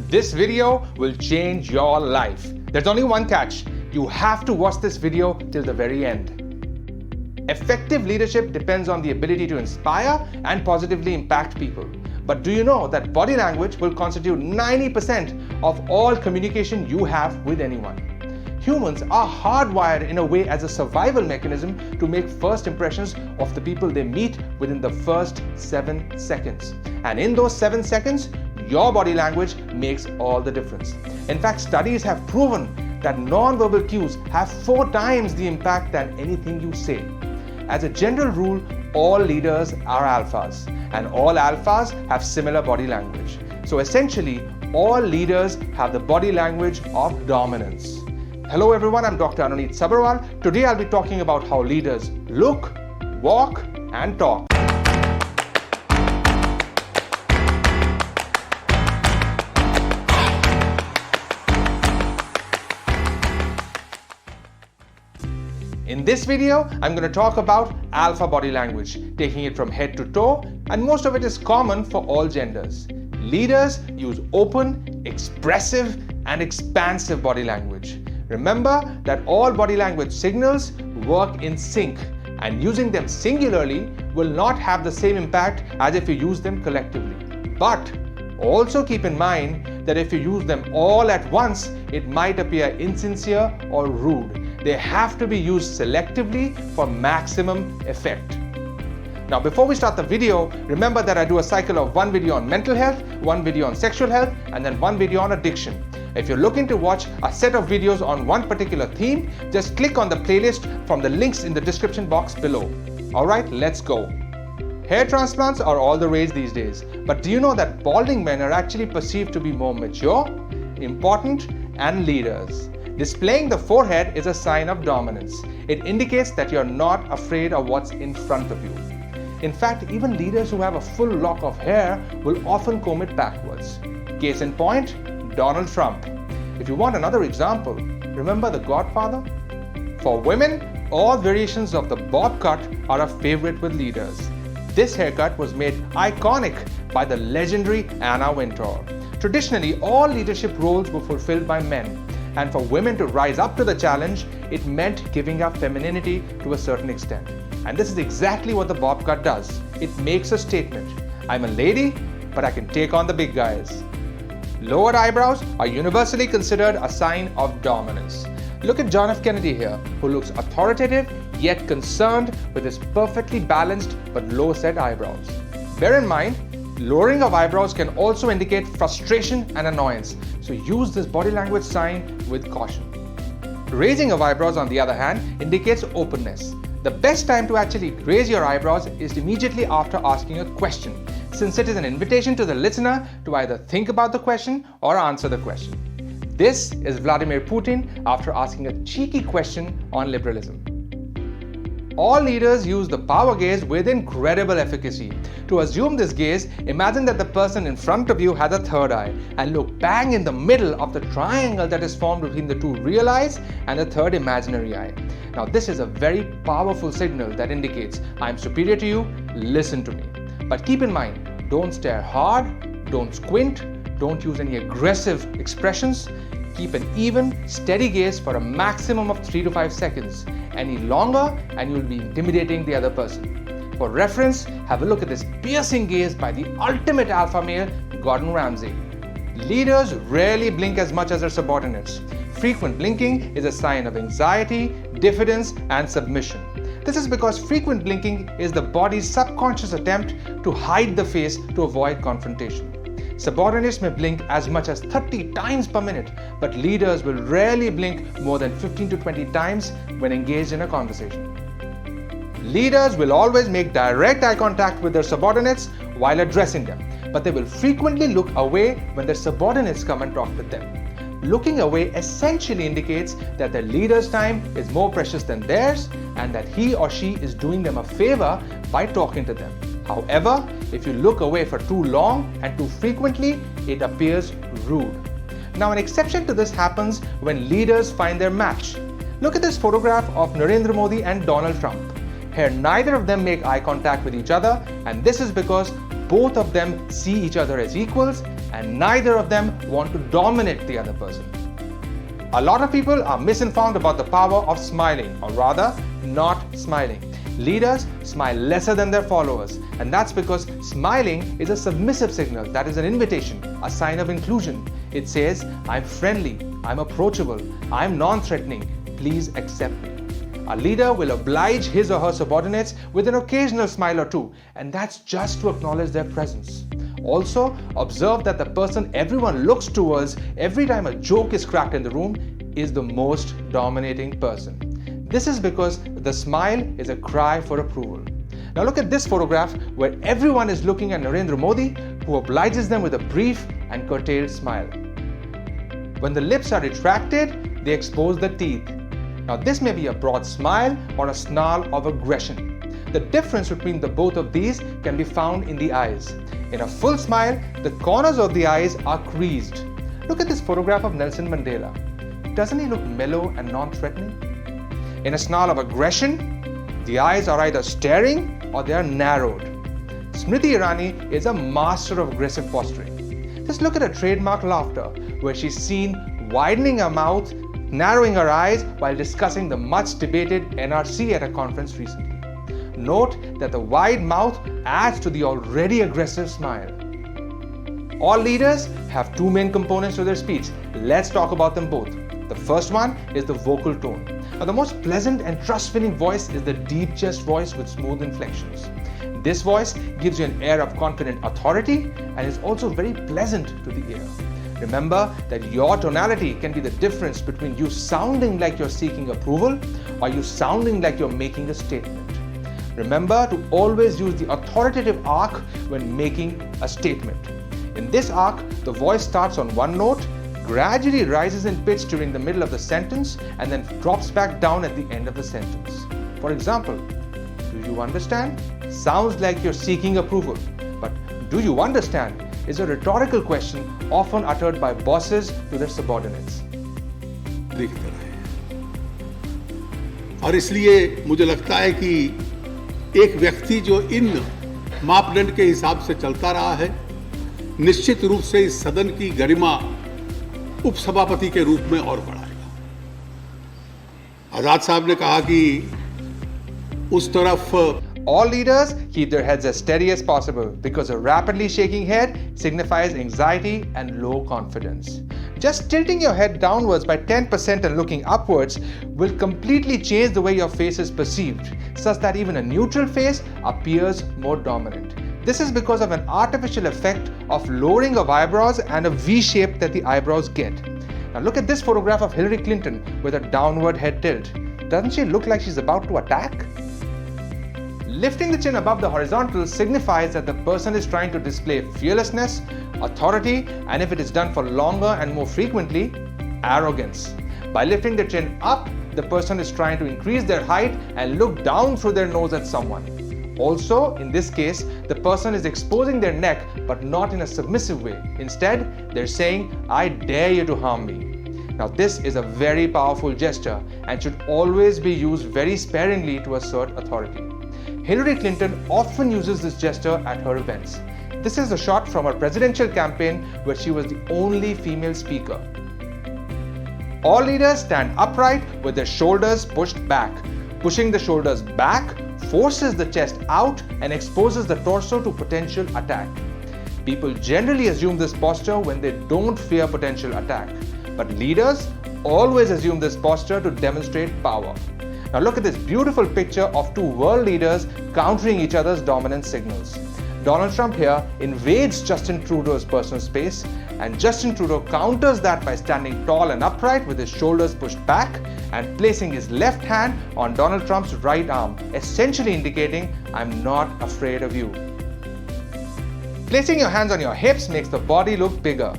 This video will change your life. There's only one catch. You have to watch this video till the very end. Effective leadership depends on the ability to inspire and positively impact people. But do you know that body language will constitute 90% of all communication you have with anyone? Humans are hardwired in a way as a survival mechanism to make first impressions of the people they meet within the first 7 seconds. And in those 7 seconds, your body language makes all the difference. In fact, studies have proven that non-verbal cues have 4 times the impact than anything you say. As a general rule, all leaders are alphas, and all alphas have similar body language. So essentially, all leaders have the body language of dominance. Hello everyone, I'm Dr. Ananit Sabharwal. Today I'll be talking about how leaders look, walk, and talk. In this video, I'm going to talk about alpha body language, taking it from head to toe, and most of it is common for all genders. Leaders use open, expressive, and expansive body language. Remember that all body language signals work in sync, and using them singularly will not have the same impact as if you use them collectively. But also keep in mind that if you use them all at once, it might appear insincere or rude. They have to be used selectively for maximum effect. Now, before we start the video, remember that I do a cycle of 1 video on mental health, 1 video on sexual health, and then 1 video on addiction. If you're looking to watch a set of videos on one particular theme, just click on the playlist from the links in the description box below. Alright, let's go. Hair transplants are all the rage these days, but do you know that balding men are actually perceived to be more mature, important, and leaders? Displaying the forehead is a sign of dominance. It indicates that you're not afraid of what's in front of you. In fact, even leaders who have a full lock of hair will often comb it backwards. Case in point, Donald Trump. If you want another example, remember The Godfather? For women, all variations of the bob cut are a favorite with leaders. This haircut was made iconic by the legendary Anna Wintour. Traditionally, all leadership roles were fulfilled by men. And for women to rise up to the challenge, it meant giving up femininity to a certain extent. And this is exactly what the bob cut does. It makes a statement. I'm a lady, but I can take on the big guys. Lowered eyebrows are universally considered a sign of dominance. Look at John F. Kennedy here, who looks authoritative yet concerned with his perfectly balanced but low-set eyebrows. Bear in mind, lowering of eyebrows can also indicate frustration and annoyance, so use this body language sign with caution. Raising of eyebrows, on the other hand, indicates openness. The best time to actually raise your eyebrows is immediately after asking a question, since it is an invitation to the listener to either think about the question or answer the question. This is Vladimir Putin after asking a cheeky question on liberalism. All leaders use the power gaze with incredible efficacy. To assume this gaze, imagine that the person in front of you has a third eye and look bang in the middle of the triangle that is formed between the 2 real eyes and the third imaginary eye. Now, this is a very powerful signal that indicates I'm superior to you, listen to me. But keep in mind, don't stare hard, don't squint, don't use any aggressive expressions. Keep an even, steady gaze for a maximum of 3 to 5 seconds. Any longer and you'll be intimidating the other person. For reference, have a look at this piercing gaze by the ultimate alpha male, Gordon Ramsay. Leaders rarely blink as much as their subordinates. Frequent blinking is a sign of anxiety, diffidence, and submission. This is because frequent blinking is the body's subconscious attempt to hide the face to avoid confrontation. Subordinates may blink as much as 30 times per minute, but leaders will rarely blink more than 15 to 20 times when engaged in a conversation. Leaders will always make direct eye contact with their subordinates while addressing them, but they will frequently look away when their subordinates come and talk with them. Looking away essentially indicates that the leader's time is more precious than theirs and that he or she is doing them a favor by talking to them. However, if you look away for too long and too frequently, it appears rude. Now, an exception to this happens when leaders find their match. Look at this photograph of Narendra Modi and Donald Trump. Here, neither of them make eye contact with each other, and this is because both of them see each other as equals and neither of them want to dominate the other person. A lot of people are misinformed about the power of smiling, or rather, not smiling. Leaders smile lesser than their followers, and that's because smiling is a submissive signal, that is an invitation, a sign of inclusion. It says, I'm friendly, I'm approachable, I'm non-threatening, please accept me. A leader will oblige his or her subordinates with an occasional smile or two, and that's just to acknowledge their presence. Also, observe that the person everyone looks towards every time a joke is cracked in the room is the most dominating person. This is because the smile is a cry for approval. Now look at this photograph where everyone is looking at Narendra Modi, who obliges them with a brief and curtailed smile. When the lips are retracted, they expose the teeth. Now this may be a broad smile or a snarl of aggression. The difference between the both of these can be found in the eyes. In a full smile, the corners of the eyes are creased. Look at this photograph of Nelson Mandela. Doesn't he look mellow and non-threatening? In a snarl of aggression, the eyes are either staring or they are narrowed. Smriti Irani is a master of aggressive posturing. Just look at her trademark laughter, where she's seen widening her mouth, narrowing her eyes while discussing the much debated NRC at a conference recently. Note that the wide mouth adds to the already aggressive smile. All leaders have two main components to their speech. Let's talk about them both. The first one is the vocal tone. Now, the most pleasant and trust-filling voice is the deep chest voice with smooth inflections. This voice gives you an air of confident authority and is also very pleasant to the ear. Remember that your tonality can be the difference between you sounding like you're seeking approval or you sounding like you're making a statement. Remember to always use the authoritative arc when making a statement. In this arc, the voice starts on one note, gradually rises in pitch during the middle of the sentence, and then drops back down at the end of the sentence. For example, do you understand? Sounds like you're seeking approval. But do you understand is a rhetorical question often uttered by bosses to their subordinates. दिखता रहे और इसलिए मुझे लगता है कि एक व्यक्ति जो इन मापदंड के हिसाब से चलता रहा है, निश्चित रूप से इस सदन की गरिमा उपसभापति के रूप में और बढ़ाएगा। आजाद साहब ने कहा कि उस तरफ All leaders keep their heads as steady as possible because a rapidly shaking head signifies anxiety and low confidence. Just tilting your head downwards by 10% and looking upwards will completely change the way your face is perceived, such that even a neutral face appears more dominant. This is because of an artificial effect of lowering of eyebrows and a V shape that the eyebrows get. Now look at this photograph of Hillary Clinton with a downward head tilt. Doesn't she look like she's about to attack? Lifting the chin above the horizontal signifies that the person is trying to display fearlessness, authority, and if it is done for longer and more frequently, arrogance. By lifting the chin up, the person is trying to increase their height and look down through their nose at someone. Also, in this case, the person is exposing their neck but not in a submissive way. Instead, they're saying, I dare you to harm me. Now, this is a very powerful gesture and should always be used very sparingly to assert authority. Hillary Clinton often uses this gesture at her events. This is a shot from her presidential campaign where she was the only female speaker. All leaders stand upright with their shoulders pushed back. Pushing the shoulders back forces the chest out and exposes the torso to potential attack. People generally assume this posture when they don't fear potential attack, but leaders always assume this posture to demonstrate power. Now look at this beautiful picture of two world leaders countering each other's dominant signals. Donald Trump here invades Justin Trudeau's personal space, and Justin Trudeau counters that by standing tall and upright with his shoulders pushed back and placing his left hand on Donald Trump's right arm, essentially indicating, I'm not afraid of you. Placing your hands on your hips makes the body look bigger.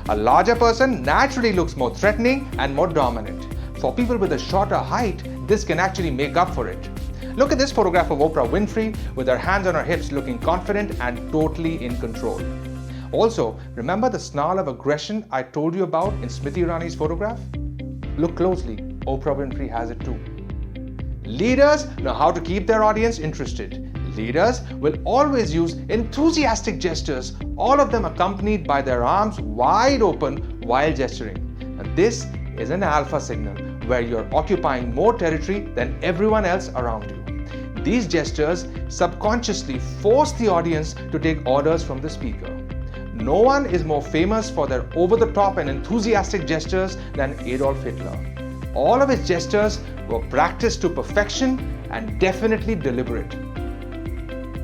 A larger person naturally looks more threatening and more dominant. For people with a shorter height, this can actually make up for it. Look at this photograph of Oprah Winfrey with her hands on her hips looking confident and totally in control. Also, remember the snarl of aggression I told you about in Smriti Irani's photograph? Look closely, Oprah Winfrey has it too. Leaders know how to keep their audience interested. Leaders will always use enthusiastic gestures, all of them accompanied by their arms wide open while gesturing. And this is an alpha signal where you're occupying more territory than everyone else around you. These gestures subconsciously force the audience to take orders from the speaker. No one is more famous for their over-the-top and enthusiastic gestures than Adolf Hitler. All of his gestures were practiced to perfection and definitely deliberate.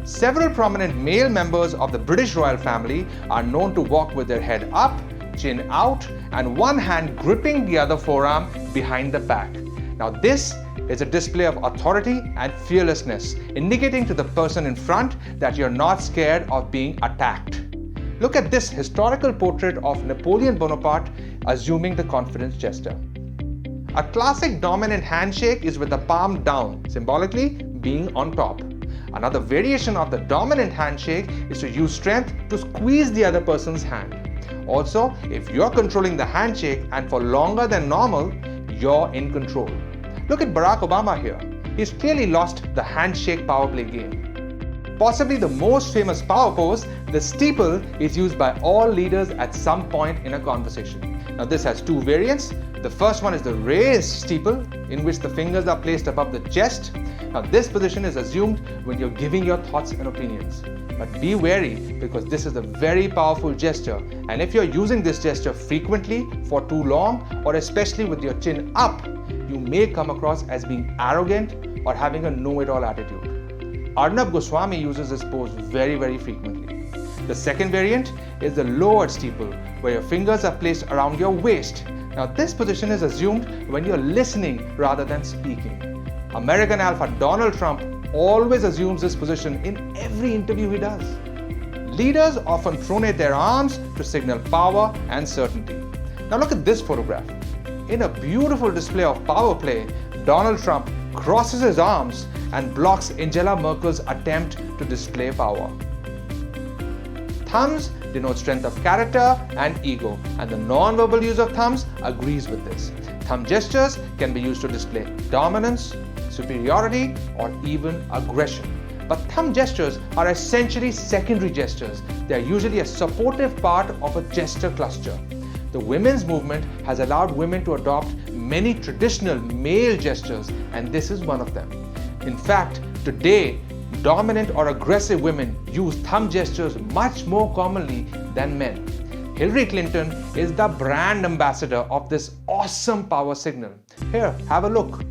Several prominent male members of the British royal family are known to walk with their head up, chin out, and one hand gripping the other forearm behind the back. Now this is a display of authority and fearlessness, indicating to the person in front that you're not scared of being attacked. Look at this historical portrait of Napoleon Bonaparte assuming the confidence gesture. A classic dominant handshake is with the palm down, symbolically being on top. Another variation of the dominant handshake is to use strength to squeeze the other person's hand. Also, if you're controlling the handshake and for longer than normal, you're in control. Look at Barack Obama here. He's clearly lost the handshake power play game. Possibly the most famous power pose, the steeple, is used by all leaders at some point in a conversation. Now this has two variants. The first one is the raised steeple, in which the fingers are placed above the chest. Now this position is assumed when you're giving your thoughts and opinions. But be wary, because this is a very powerful gesture, and if you're using this gesture frequently for too long, or especially with your chin up, you may come across as being arrogant or having a know-it-all attitude. Arnab Goswami uses this pose very frequently. The second variant is the lowered steeple, where your fingers are placed around your waist. Now this position is assumed when you're listening rather than speaking. American Alpha Donald Trump always assumes this position in every interview he does. Leaders often pronate their arms to signal power and certainty. Now look at this photograph. In a beautiful display of power play, Donald Trump crosses his arms and blocks Angela Merkel's attempt to display power. Thumbs denote strength of character and ego, and the non-verbal use of thumbs agrees with this. Thumb gestures can be used to display dominance, superiority, or even aggression. But thumb gestures are essentially secondary gestures. They are usually a supportive part of a gesture cluster. The women's movement has allowed women to adopt many traditional male gestures, and this is one of them. In fact, today, dominant or aggressive women use thumb gestures much more commonly than men. Hillary Clinton is the brand ambassador of this awesome power signal. Here, have a look.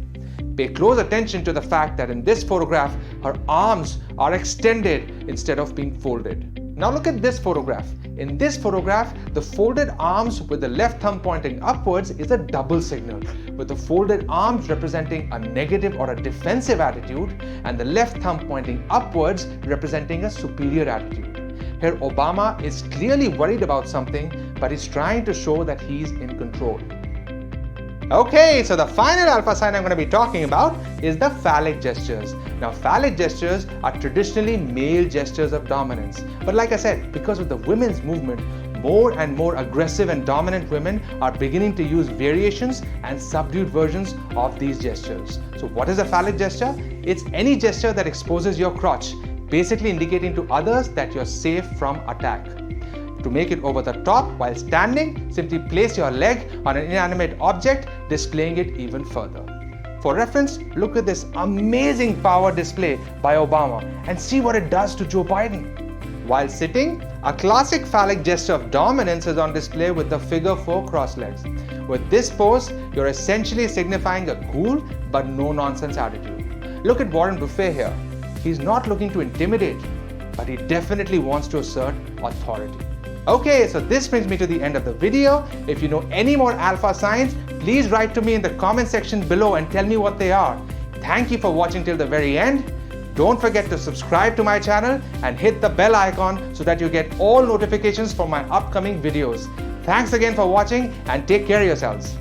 Pay close attention to the fact that in this photograph, her arms are extended instead of being folded. Now look at this photograph. In this photograph, the folded arms with the left thumb pointing upwards is a double signal, with the folded arms representing a negative or a defensive attitude and the left thumb pointing upwards representing a superior attitude. Here Obama is clearly worried about something, but he's trying to show that he's in control. Okay, so the final alpha sign I'm going to be talking about is the phallic gestures. Now, phallic gestures are traditionally male gestures of dominance. But like I said, because of the women's movement, more and more aggressive and dominant women are beginning to use variations and subdued versions of these gestures. So what is a phallic gesture? It's any gesture that exposes your crotch, basically indicating to others that you're safe from attack. To make it over the top while standing, simply place your leg on an inanimate object, displaying it even further. For reference, look at this amazing power display by Obama and see what it does to Joe Biden. While sitting, a classic phallic gesture of dominance is on display with the figure 4 cross legs. With this pose, you're essentially signifying a cool but no-nonsense attitude. Look at Warren Buffett here. He's not looking to intimidate, but he definitely wants to assert authority. Okay, so this brings me to the end of the video. If you know any more alpha signs, please write to me in the comment section below and tell me what they are. Thank you for watching till the very end. Don't forget to subscribe to my channel and hit the bell icon so that you get all notifications for my upcoming videos. Thanks again for watching and take care of yourselves.